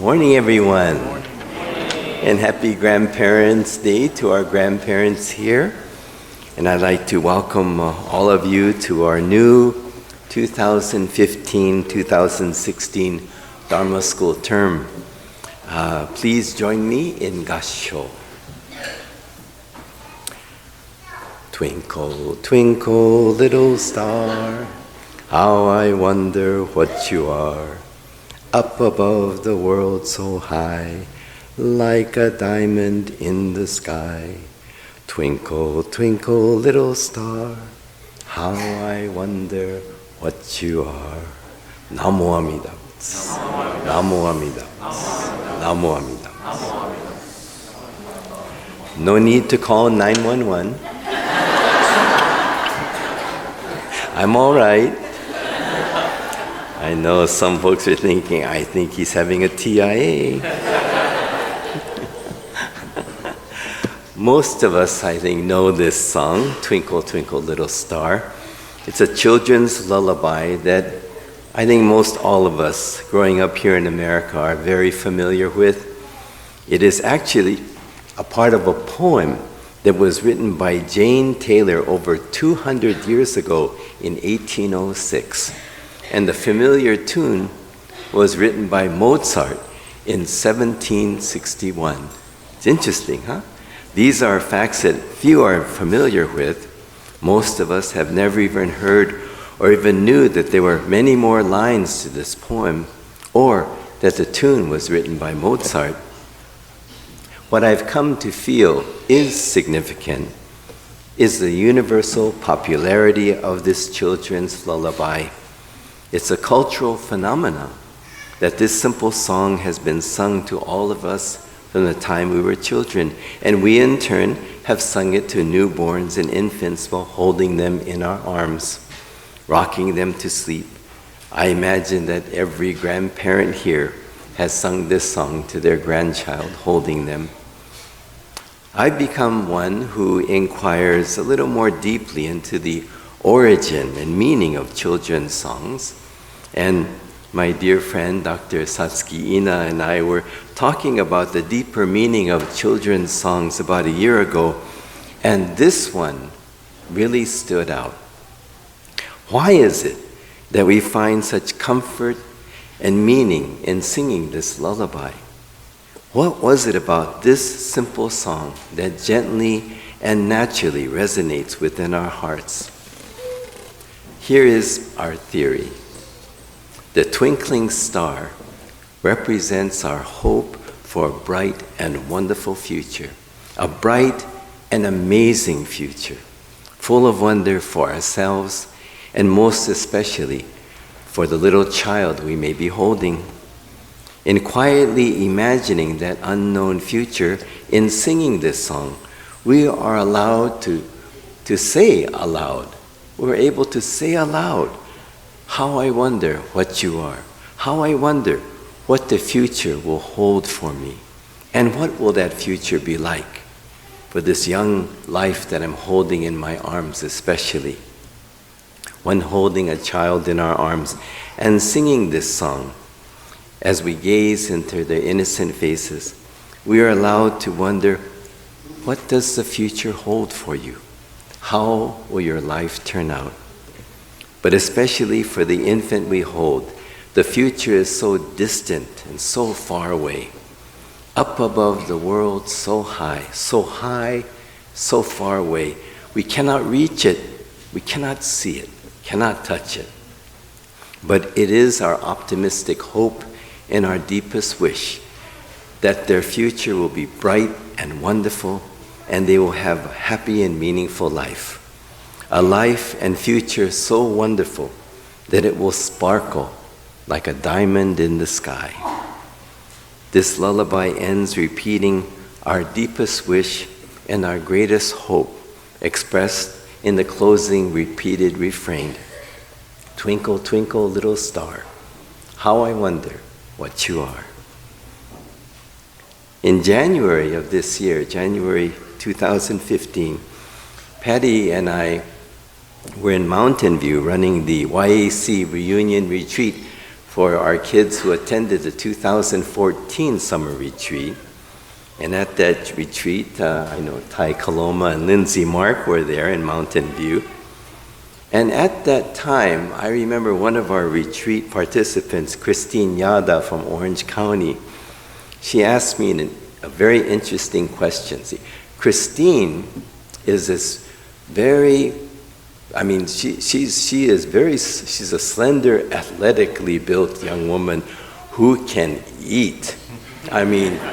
Morning, everyone. And happy Grandparents' Day to our grandparents here. And I'd like to welcome all of you to our new 2015-2016 Dharma School term. Please join me in Gassho. Twinkle, twinkle, little star, how I wonder what you are. Up above the world so high, like a diamond in the sky. Twinkle, twinkle, little star, how I wonder what you are. Namo Amida Butsu. Namo Amida Butsu. Namo Amida Butsu. No need to call 911. I'm all right. I know some folks are thinking, I think he's having a TIA. Most of us, I think, know this song, Twinkle, Twinkle, Little Star. It's a children's lullaby that I think most all of us growing up here in America are very familiar with. It is actually a part of a poem that was written by Jane Taylor over 200 years ago in 1806. And the familiar tune was written by Mozart in 1761. It's interesting, huh? These are facts that few are familiar with. Most of us have never even heard or even knew that there were many more lines to this poem, or that the tune was written by Mozart. What I've come to feel is significant is the universal popularity of this children's lullaby. It's a cultural phenomenon that this simple song has been sung to all of us from the time we were children, and we in turn have sung it to newborns and infants while holding them in our arms, rocking them to sleep. I imagine that every grandparent here has sung this song to their grandchild, holding them. I've become one who inquires a little more deeply into the origin and meaning of children's songs. And my dear friend, Dr. Satsuki Ina, and I were talking about the deeper meaning of children's songs about a year ago, and this one really stood out. Why is it that we find such comfort and meaning in singing this lullaby? What was it about this simple song that gently and naturally resonates within our hearts? Here is our theory. The twinkling star represents our hope for a bright and wonderful future, a bright and amazing future, full of wonder for ourselves and most especially for the little child we may be holding. In quietly imagining that unknown future, in singing this song, we are allowed to say aloud. We're able to say aloud, how I wonder what you are. How I wonder what the future will hold for me. And what will that future be like for this young life that I'm holding in my arms especially. When holding a child in our arms and singing this song, as we gaze into their innocent faces, we are allowed to wonder, what does the future hold for you? How will your life turn out? But especially for the infant we hold, the future is so distant and so far away. Up above the world, so high, so far away. We cannot reach it, we cannot see it, cannot touch it. But it is our optimistic hope and our deepest wish that their future will be bright and wonderful, and they will have a happy and meaningful life. A life and future so wonderful that it will sparkle like a diamond in the sky. This lullaby ends repeating our deepest wish and our greatest hope, expressed in the closing repeated refrain. Twinkle, twinkle, little star, how I wonder what you are. In January of this year, January 2015, Patty and I were in Mountain View running the YAC reunion retreat for our kids who attended the 2014 summer retreat. And at that retreat, I know Ty Coloma and Lindsay Mark were there in Mountain View. And at that time, I remember one of our retreat participants, Christine Yada from Orange County, she asked me a very interesting question. See, Christine is this very, she's a slender, athletically built young woman who can eat.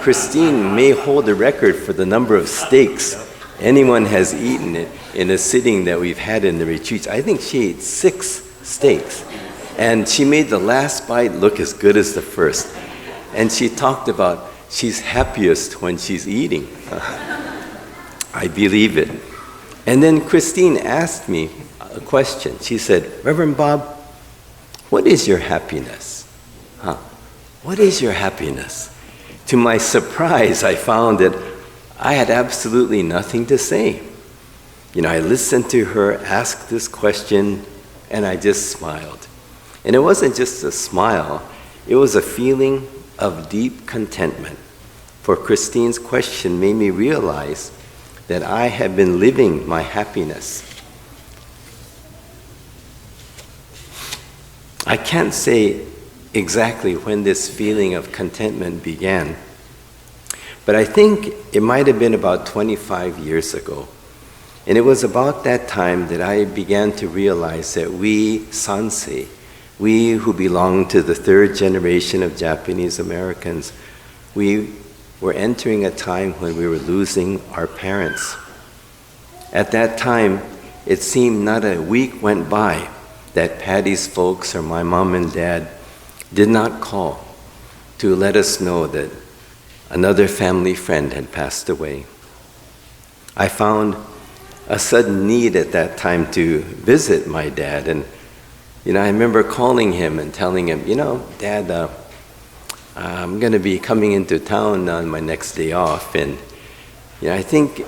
Christine may hold the record for the number of steaks anyone has eaten it in a sitting that we've had in the retreats. I think she ate 6 steaks. And she made the last bite look as good as the first. And she talked about she's happiest when she's eating. I believe it. And then Christine asked me a question. She said, Reverend Bob, what is your happiness? What is your happiness? To my surprise, I found that I had absolutely nothing to say. I listened to her ask this question, and I just smiled. And it wasn't just a smile, it was a feeling of deep contentment. For Christine's question made me realize that I had been living my happiness. I can't say exactly when this feeling of contentment began, but I think it might have been about 25 years ago. And it was about that time that I began to realize that we, Sansei, we who belong to the 3rd generation of Japanese Americans, we were entering a time when we were losing our parents. At that time, it seemed not a week went by that Patty's folks or my mom and dad did not call to let us know that another family friend had passed away. I found a sudden need at that time to visit my dad. And, I remember calling him and telling him, Dad, I'm going to be coming into town on my next day off. And, I think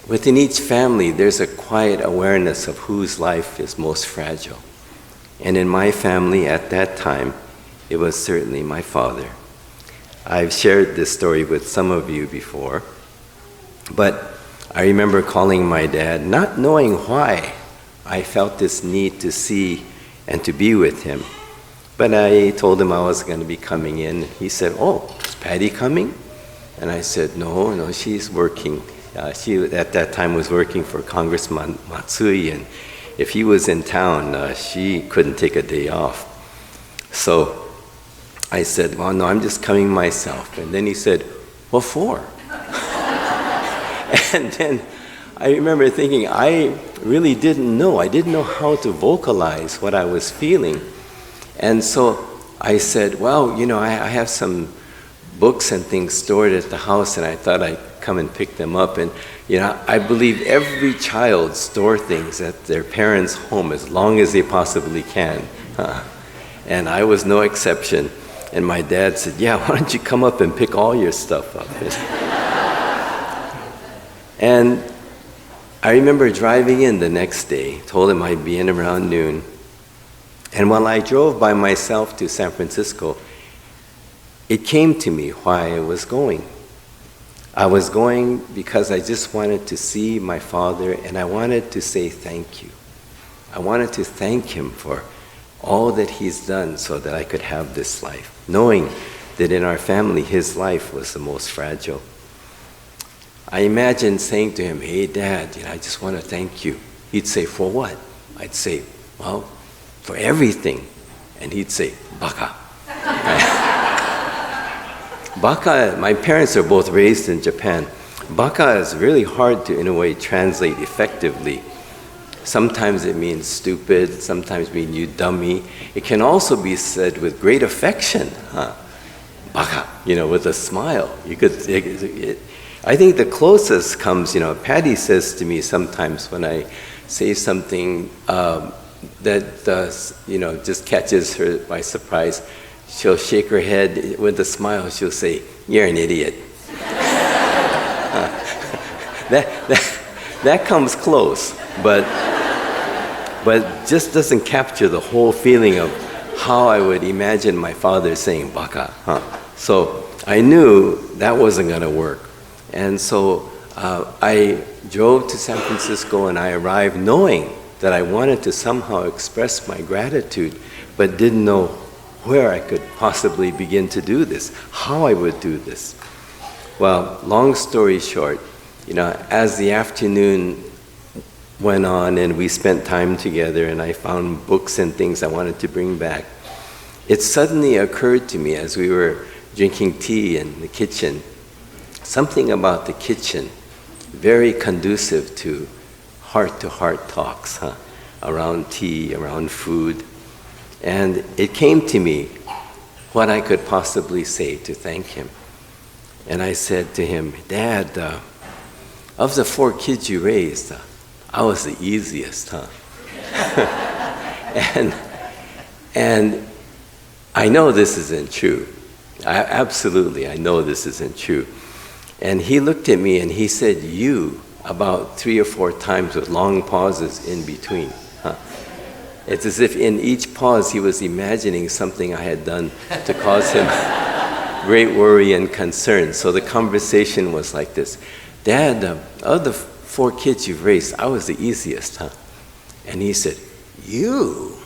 within each family, there's a quiet awareness of whose life is most fragile. And in my family at that time, it was certainly my father. I've shared this story with some of you before, but I remember calling my dad, not knowing why I felt this need to see and to be with him. But I told him I was going to be coming in. He said, "Oh, is Patty coming?" And I said, No, she's working. She at that time was working for Congressman Matsui, and if he was in town, she couldn't take a day off. So I said, well, no, I'm just coming myself. And then he said, what for? And then I remember thinking, I really didn't know. I didn't know how to vocalize what I was feeling. And so I said, well, I have some books and things stored at the house, and I thought I'd come and pick them up. And, I believe every child stores things at their parents' home as long as they possibly can. And I was no exception. And my dad said, yeah, why don't you come up and pick all your stuff up? And I remember driving in the next day, told him I'd be in around noon. And while I drove by myself to San Francisco, it came to me why I was going. I was going because I just wanted to see my father, and I wanted to say thank you. I wanted to thank him for all that he's done so that I could have this life, knowing that in our family his life was the most fragile. I imagine saying to him, hey Dad, I just want to thank you. He'd say, for what? I'd say, well, for everything. And he'd say, baka. Baka, my parents are both raised in Japan. Baka is really hard to, in a way, translate effectively. Sometimes it means stupid, sometimes it means you dummy. It can also be said with great affection. Baka, with a smile. I think the closest comes, Patty says to me sometimes when I say something that just catches her by surprise, she'll shake her head with a smile. She'll say, "You're an idiot." That comes close, but just doesn't capture the whole feeling of how I would imagine my father saying baka. So I knew that wasn't going to work. And so I drove to San Francisco and I arrived knowing that I wanted to somehow express my gratitude, but didn't know where I could possibly begin to do this, how I would do this. Well, long story short, as the afternoon went on and we spent time together and I found books and things I wanted to bring back, it suddenly occurred to me as we were drinking tea in the kitchen, something about the kitchen, very conducive to heart-to-heart talks, around tea, around food. And it came to me what I could possibly say to thank him. And I said to him, Dad, of the 4 kids you raised, I was the easiest, and I know this isn't true. I know this isn't true. And he looked at me and he said, you, about 3 or 4 times with long pauses in between. It's as if in each pause he was imagining something I had done to cause him great worry and concern. So the conversation was like this. Dad, of the 4 kids you've raised, I was the easiest, And he said, you.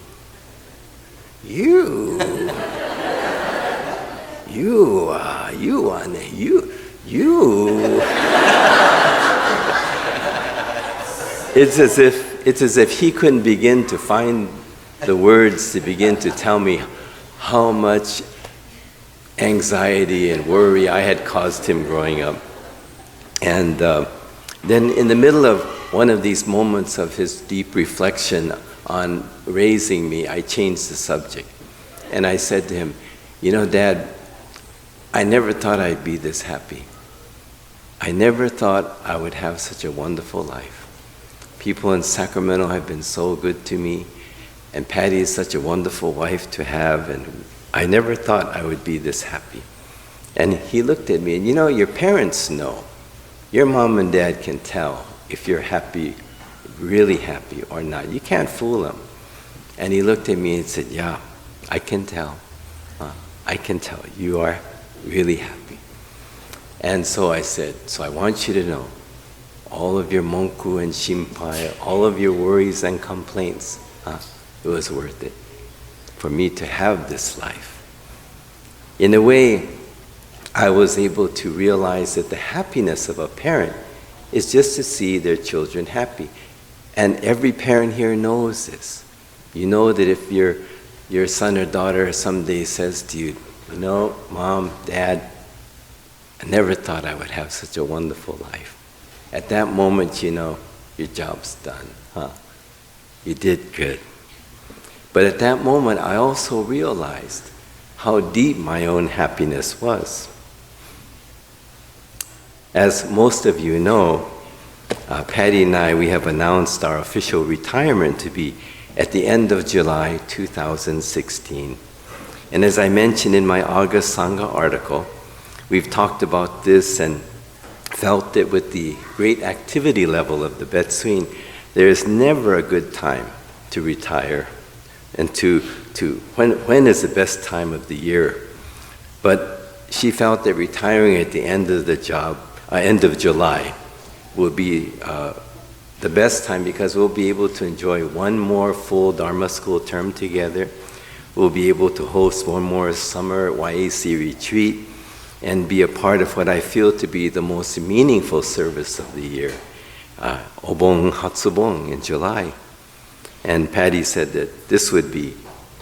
It's as if he couldn't begin to find the words to begin to tell me how much anxiety and worry I had caused him growing up. And then in the middle of one of these moments of his deep reflection on raising me, I changed the subject. And I said to him, Dad, I never thought I'd be this happy. I never thought I would have such a wonderful life. People in Sacramento have been so good to me, and Patty is such a wonderful wife to have, and I never thought I would be this happy. And he looked at me, and your parents know. Your mom and dad can tell if you're happy, really happy or not. You can't fool them. And he looked at me and said, yeah, I can tell. I can tell you are really happy. And so I said, so I want you to know, all of your monku and shimpai, all of your worries and complaints, it was worth it for me to have this life. In a way, I was able to realize that the happiness of a parent is just to see their children happy. And every parent here knows this. You know that if your son or daughter someday says to you, Mom, Dad, I never thought I would have such a wonderful life. At that moment, your job's done, You did good. But at that moment, I also realized how deep my own happiness was. As most of you know, Patty and I, we have announced our official retirement to be at the end of July 2016. And as I mentioned in my August Sangha article, we've talked about this and felt that with the great activity level of the Betsuin, there is never a good time to retire and to when is the best time of the year. But she felt that retiring at the end of the job, end of July, will be the best time because we'll be able to enjoy one more full Dharma school term together. We'll be able to host one more summer YAC retreat and be a part of what I feel to be the most meaningful service of the year, Obon Hatsubon in July. And Patty said that this would be,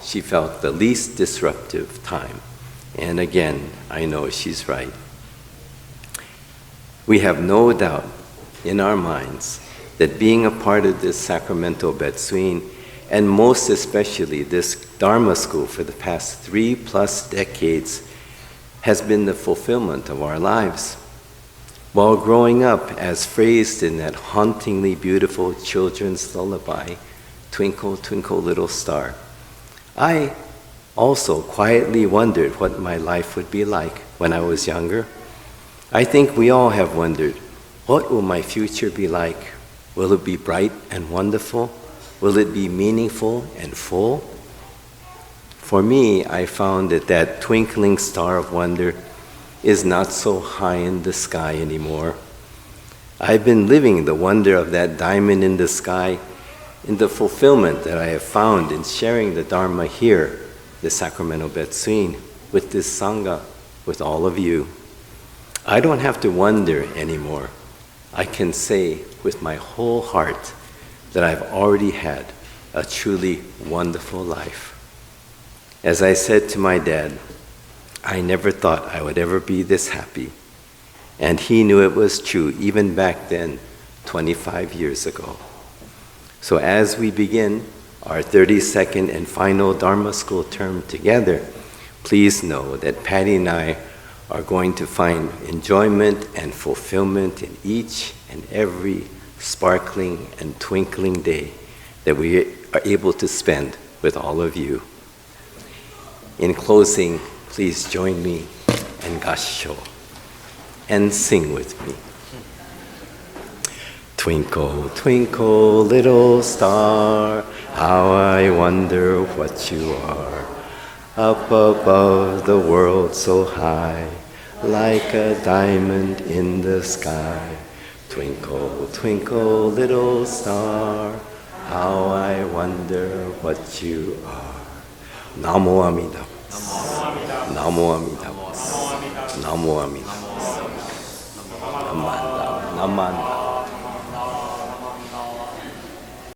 she felt, the least disruptive time. And again, I know she's right. We have no doubt in our minds that being a part of this Sacramento Betsuin, and most especially this Dharma school for the past 3+ decades, has been the fulfillment of our lives. While growing up, as phrased in that hauntingly beautiful children's lullaby, Twinkle, Twinkle, Little Star, I also quietly wondered what my life would be like when I was younger. I think we all have wondered, what will my future be like? Will it be bright and wonderful? Will it be meaningful and full? For me, I found that that twinkling star of wonder is not so high in the sky anymore. I've been living the wonder of that diamond in the sky in the fulfillment that I have found in sharing the Dharma here, the Sacramento Betsuin, with this Sangha, with all of you. I don't have to wonder anymore. I can say with my whole heart that I've already had a truly wonderful life. As I said to my dad, I never thought I would ever be this happy. And he knew it was true even back then, 25 years ago. So as we begin our 32nd and final Dharma school term together, please know that Patty and I are going to find enjoyment and fulfillment in each and every sparkling and twinkling day that we are able to spend with all of you. In closing, please join me in Gassho and sing with me. Twinkle, twinkle, little star, how I wonder what you are. Up above the world so high, like a diamond in the sky. Twinkle, twinkle, little star, how I wonder what you are. Namo Amida. Namo Amida. Namo Amida. Namanda.